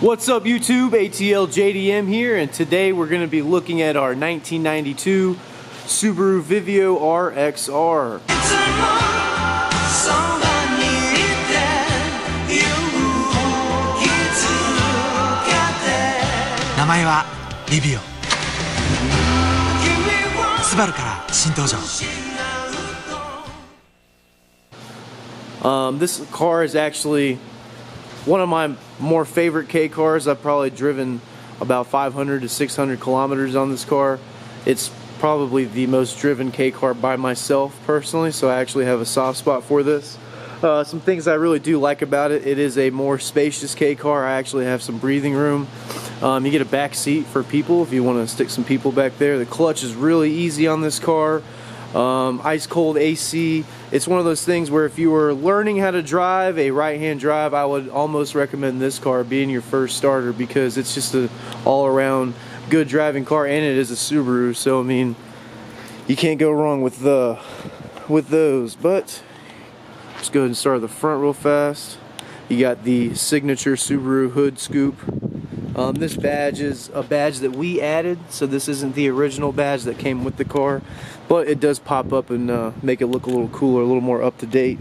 What's up YouTube, Atl-JDM here, and today we're going to be looking at our 1992 Subaru Vivio RXR. 名前はリビオ。スバルから新登場。This car is actually one of my more favorite K cars. I've probably driven about 500 to 600 kilometers on this car. It's probably the most driven K car by myself personally, so I actually have a soft spot for this. Some things I really do like about it: it is a more spacious K car. I actually have some breathing room. You get a back seat for people if you want to stick some people back there. The clutch is really easy on this car. Ice cold AC. It's one of those things where if you were learning how to drive a right-hand drive, I would almost recommend this car being your first starter, because it's just an all-around good driving car, and it is a Subaru, so I mean, you can't go wrong with those. But let's go ahead and start the front real fast. You got the signature Subaru hood scoop. This badge is a badge that we added, so this isn't the original badge that came with the car, but it does pop up and make it look a little cooler, a little more up to date.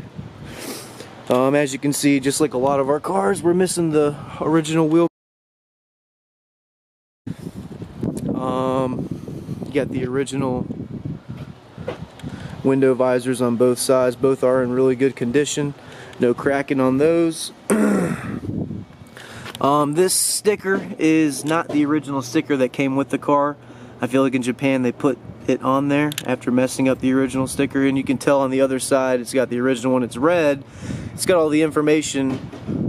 As you can see, just like a lot of our cars, we're missing the original wheel. You got the original window visors on both sides. Both are in really good condition. No cracking on those. This sticker is not the original sticker that came with the car. I feel like in Japan they put it on there after messing up the original sticker, and you can tell on the other side it's got the original one. It's red. It's got all the information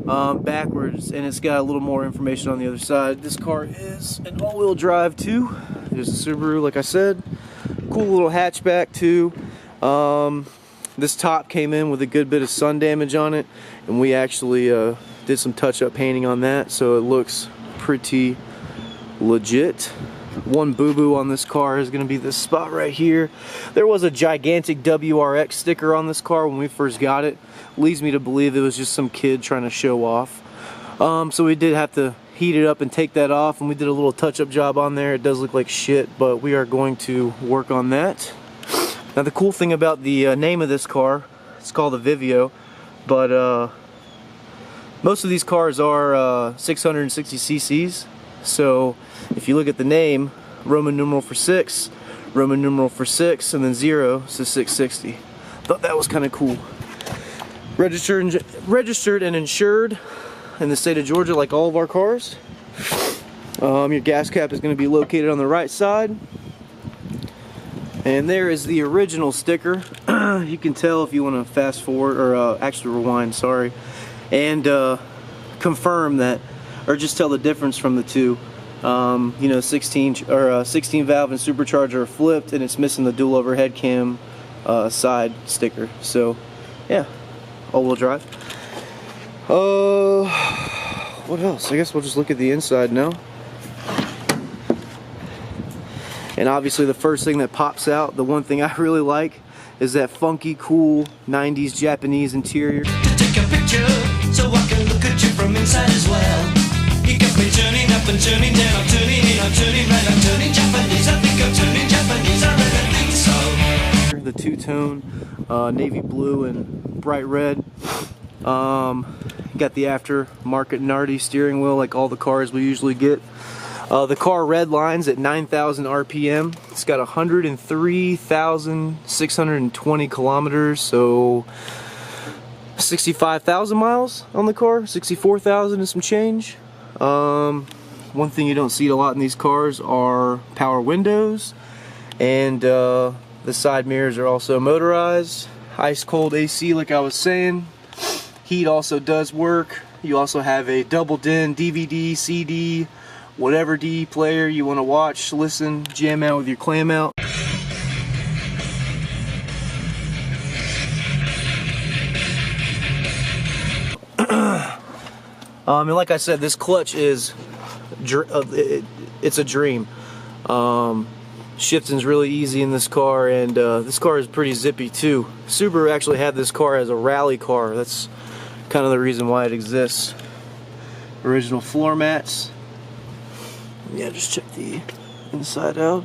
backwards, and it's got a little more information on the other side. This car is an all-wheel drive too. There's a Subaru, like I said. Cool little hatchback too. This top came in with a good bit of sun damage on it, and we actually did some touch-up painting on that, so it looks pretty legit. One boo-boo on this car is going to be this spot right here. There was a gigantic WRX sticker on this car when we first got it. Leads me to believe it was just some kid trying to show off. So we did have to heat it up and take that off, and we did a little touch-up job on there. It does look like shit, but we are going to work on that. Now the cool thing about the name of this car, it's called the Vivio, but most of these cars are 660 cc's, so if you look at the name, Roman numeral for 6, Roman numeral for 6, and then 0, so 660. Thought that was kind of cool. Registered and insured in the state of Georgia, like all of our cars. Your gas cap is going to be located on the right side. And there is the original sticker. You can tell if you want to fast forward, or actually rewind, sorry, and confirm that, or just tell the difference from the two. You know, 16 valve and supercharger are flipped, and it's missing the dual overhead cam side sticker. So yeah, all-wheel drive. What else? I guess we'll just look at the inside now. And obviously the first thing that pops out, the one thing I really like, is that funky, cool 90s Japanese interior. Take a picture so I can look at you from inside as well. You got me turning up and turning down, I'm turning in, I'm turning right, I'm turning Japanese. I think I'm turning Japanese, I really think so. The two-tone navy blue and bright red. Got the aftermarket Nardi steering wheel like all the cars we usually get. The car red lines at 9,000 RPM. It's got 103,620 kilometers, so 65,000 miles on the car, 64,000 and some change. One thing you don't see a lot in these cars are power windows, and the side mirrors are also motorized. Ice cold AC, like I was saying. Heat also does work. You also have a double din DVD, CD, whatever D player you want to watch, listen, jam out with your clam out. And like I said, this clutch is it's a dream. Shifting's really easy in this car, and this car is pretty zippy too. Subaru actually had this car as a rally car. That's kind of the reason why it exists. Original floor mats. Yeah, just check the inside out.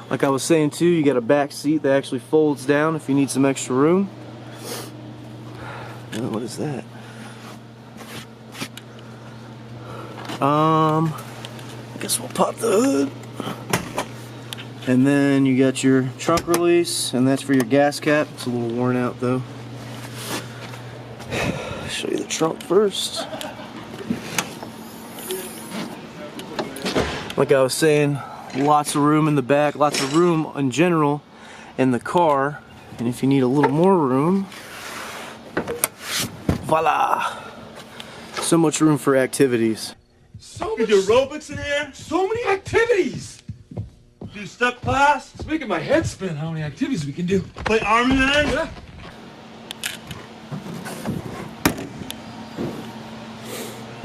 Like I was saying too, you got a back seat that actually folds down if you need some extra room. What is that? I guess we'll pop the hood. And then you got your trunk release, and that's for your gas cap. It's a little worn out though. Show you the trunk first. Like I was saying, lots of room in the back, lots of room in general in the car. And if you need a little more room, voila! So much room for activities. So many aerobics in here. So many activities. Do step class. It's making my head spin how many activities we can do. Play Army Man. Yeah.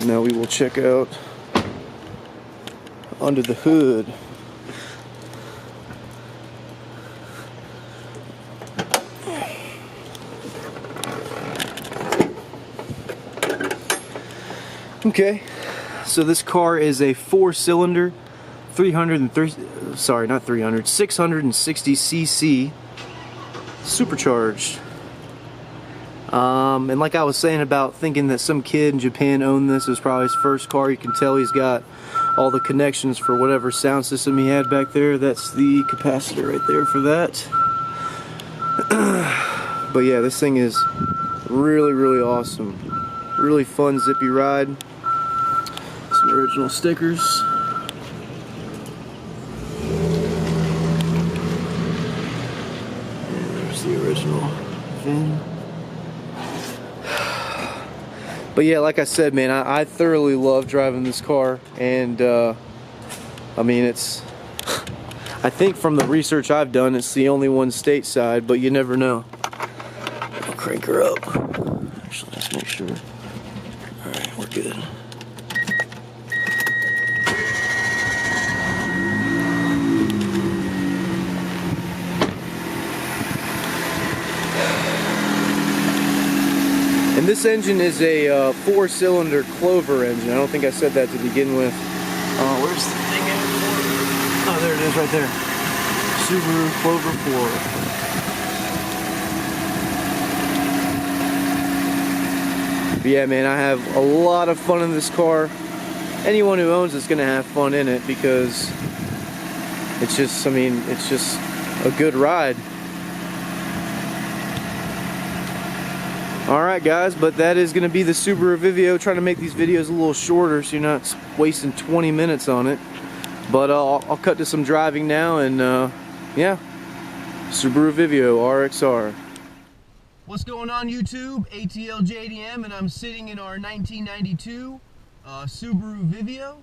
Now we will check out under the hood. Okay, so this car is a 4-cylinder, 660cc supercharged. And like I was saying about thinking that some kid in Japan owned this, it was probably his first car. You can tell he's got all the connections for whatever sound system he had back there. That's the capacitor right there for that. But yeah, this thing is really, really awesome. Really fun, zippy ride. Some original stickers. And there's the original VIN. But yeah, like I said, man, I thoroughly love driving this car, and I mean, it's, I think from the research I've done, it's the only one stateside, but you never know. I'll crank her up. Actually, let's make sure. Alright, we're good. And this engine is a 4-cylinder Clover engine. I don't think I said that to begin with. Where's the thing in? Oh, there it is right there. Subaru Clover 4. But yeah, man, I have a lot of fun in this car. Anyone who owns it's gonna have fun in it because it's just, I mean, it's just a good ride. Alright guys, but that is going to be the Subaru Vivio. Trying to make these videos a little shorter so you're not wasting 20 minutes on it. But I'll cut to some driving now, and yeah, Subaru Vivio RXR. What's going on YouTube? Atl-JDM, and I'm sitting in our 1992 Subaru Vivio.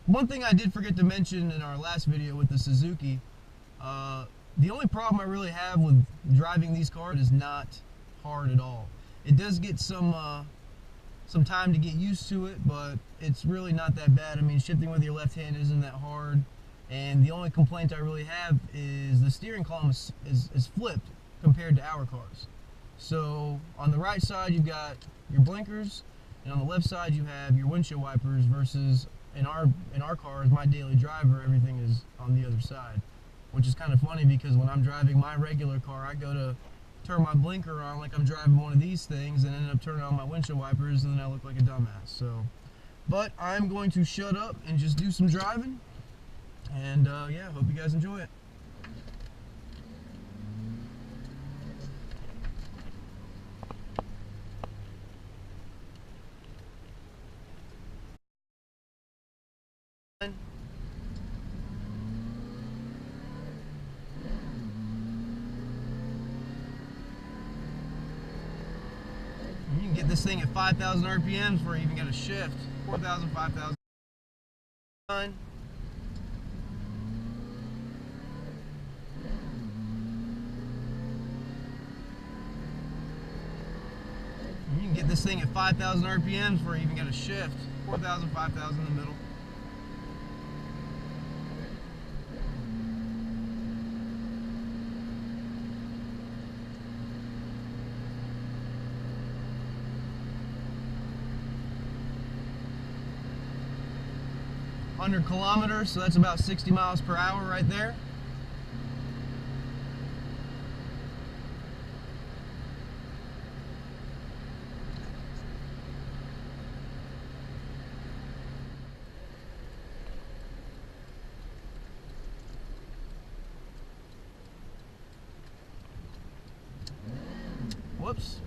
One thing I did forget to mention in our last video with the Suzuki, the only problem I really have with driving these cars is not hard at all. It does get some time to get used to it, but it's really not that bad. I mean, shifting with your left hand isn't that hard, and the only complaint I really have is the steering column is flipped compared to our cars. So on the right side you've got your blinkers, and on the left side you have your windshield wipers, versus in our cars, my daily driver, everything is on the other side. Which is kind of funny because when I'm driving my regular car, I go to turn my blinker on like I'm driving one of these things and end up turning on my windshield wipers, and then I look like a dumbass. So, but I'm going to shut up and just do some driving, and yeah, hope you guys enjoy it. You can get this thing at 5,000 RPMs before you even get a shift. 4,000, 5,000. You can get this thing at 5,000 RPMs before you even get a shift. 4,000, 5,000 in the middle. 100 kilometers, so that's about 60 miles per hour right there. Whoops.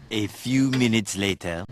A few minutes later.